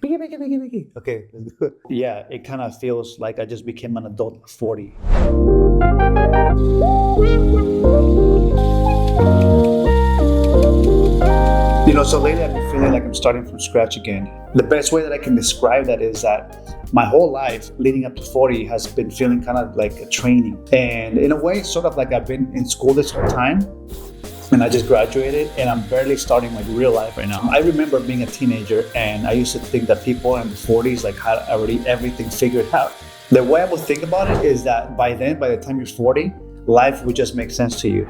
Biggie. Okay, let's do it. Yeah, it kind of feels like I just became an adult at 40. So lately I've been feeling like I'm starting from scratch again. The best way that I can describe that is that my whole life leading up to 40 has been feeling kind of like a training. And in a way, sort of like I've been in school this whole time and I just graduated and I'm barely starting like real life right now. I remember being a teenager and I used to think that people in the 40s like had already everything figured out. The way I would think about it is that by the time you're 40, life would just make sense to you.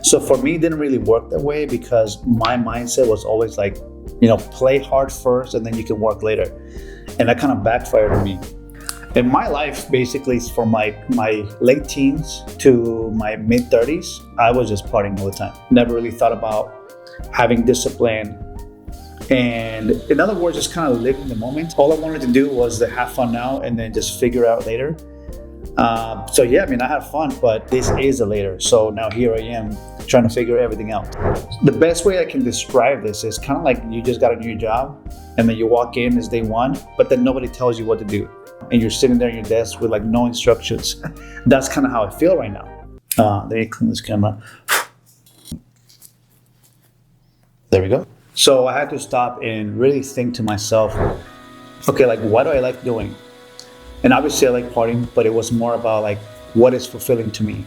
So for me, it didn't really work that way because my mindset was always like, play hard first and then you can work later. And that kind of backfired on me. And my life basically is from my late teens to my mid 30s, I was just partying all the time. Never really thought about having discipline. And in other words, just kind of living the moment. All I wanted to do was to have fun now and then just figure out later. I had fun, but this is a later. So now here I am trying to figure everything out. The best way I can describe this is kind of like you just got a new job and then you walk in, it's day one, but then nobody tells you what to do. And you're sitting there at your desk with like no instructions. That's kind of how I feel right now. Let me clean this camera. There we go. So I had to stop and really think to myself, okay, like what do I like doing? And obviously I like partying, but it was more about like what is fulfilling to me.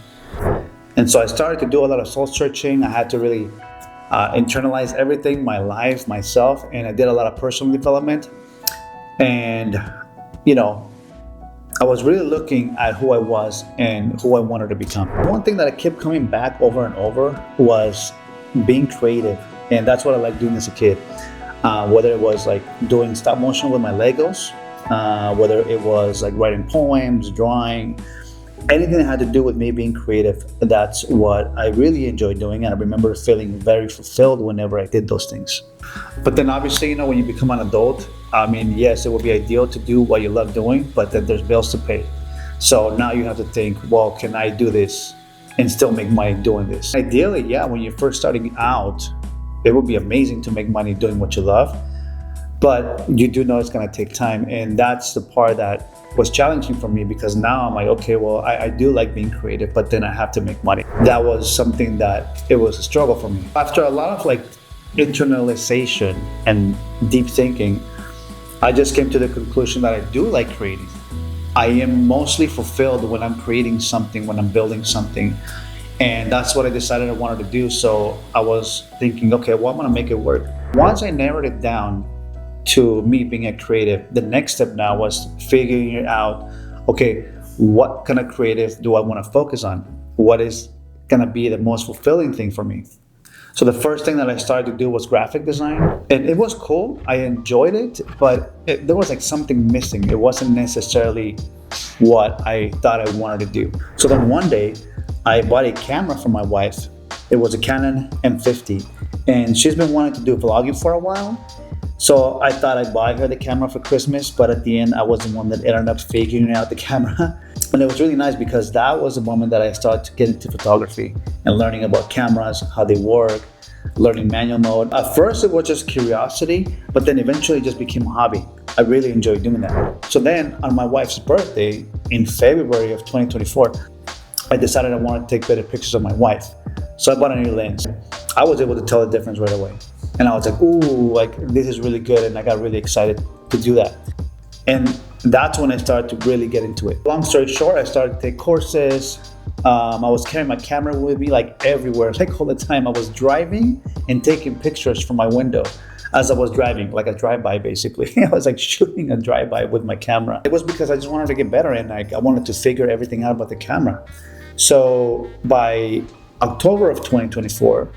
And so I started to do a lot of soul searching. I had to really internalize everything, my life, myself, and I did a lot of personal development. And, I was really looking at who I was and who I wanted to become. One thing that I kept coming back over and over was being creative. And that's what I liked doing as a kid. Whether it was like doing stop motion with my Legos, whether it was like writing poems, drawing, anything that had to do with me being creative, that's what I really enjoyed doing. And I remember feeling very fulfilled whenever I did those things. But then obviously, when you become an adult, yes, it would be ideal to do what you love doing, but then there's bills to pay. So now you have to think, well, can I do this and still make money doing this? Ideally, yeah, when you're first starting out, it would be amazing to make money doing what you love. But you do know it's going to take time. And that's the part that was challenging for me because now I'm like, okay, well, I do like being creative, but then I have to make money. That was something that it was a struggle for me. After a lot of like internalization and deep thinking, I just came to the conclusion that I do like creating. I am mostly fulfilled when I'm creating something, when I'm building something. And that's what I decided I wanted to do. So I was thinking, okay, well, I'm going to make it work. Once I narrowed it down to me being a creative, the next step now was figuring out, okay, what kind of creative do I want to focus on? What is going to be the most fulfilling thing for me? So the first thing that I started to do was graphic design. And it was cool. I enjoyed it, but there was like something missing. It wasn't necessarily what I thought I wanted to do. So then one day I bought a camera for my wife. It was a Canon M50 and she's been wanting to do vlogging for a while. So I thought I'd buy her the camera for Christmas, but at the end I was the one that ended up figuring out the camera. And it was really nice because that was the moment that I started to get into photography and learning about cameras, how they work, learning manual mode. At first it was just curiosity, but then eventually it just became a hobby. I really enjoyed doing that. So then on my wife's birthday in February of 2024, I decided I wanted to take better pictures of my wife. So I bought a new lens. I was able to tell the difference right away. And I was like, ooh, like this is really good. And I got really excited to do that. And that's when I started to really get into it. Long story short, I started to take courses. I was carrying my camera with me like everywhere, like all the time. I was driving and taking pictures from my window as I was driving, like a drive-by basically. I was like shooting a drive-by with my camera. It was because I just wanted to get better and I wanted to figure everything out about the camera. So by October of 2024,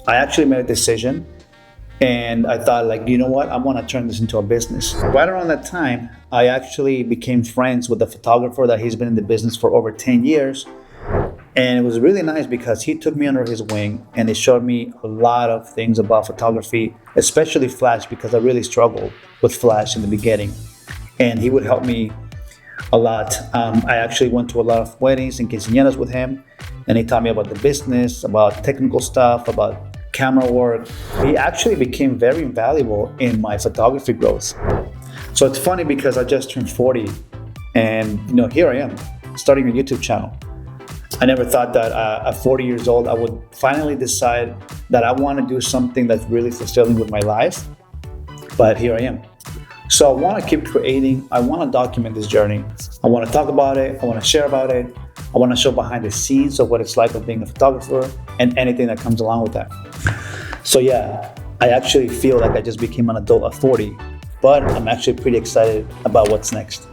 I actually made a decision and I thought like, you know what, I want to turn this into a business. Right around that time, I actually became friends with a photographer that he's been in the business for over 10 years. And it was really nice because he took me under his wing and he showed me a lot of things about photography, especially flash, because I really struggled with flash in the beginning. And he would help me a lot. I actually went to a lot of weddings and quinceañeras with him, and he taught me about the business, about technical stuff, about camera work, it actually became very invaluable in my photography growth. So it's funny because I just turned 40 and here I am starting a YouTube channel. I never thought that at 40 years old, I would finally decide that I want to do something that's really fulfilling with my life. But here I am. So I want to keep creating. I want to document this journey. I want to talk about it. I want to share about it. I want to show behind the scenes of what it's like of being a photographer and anything that comes along with that. So yeah, I actually feel like I just became an adult at 40, but I'm actually pretty excited about what's next.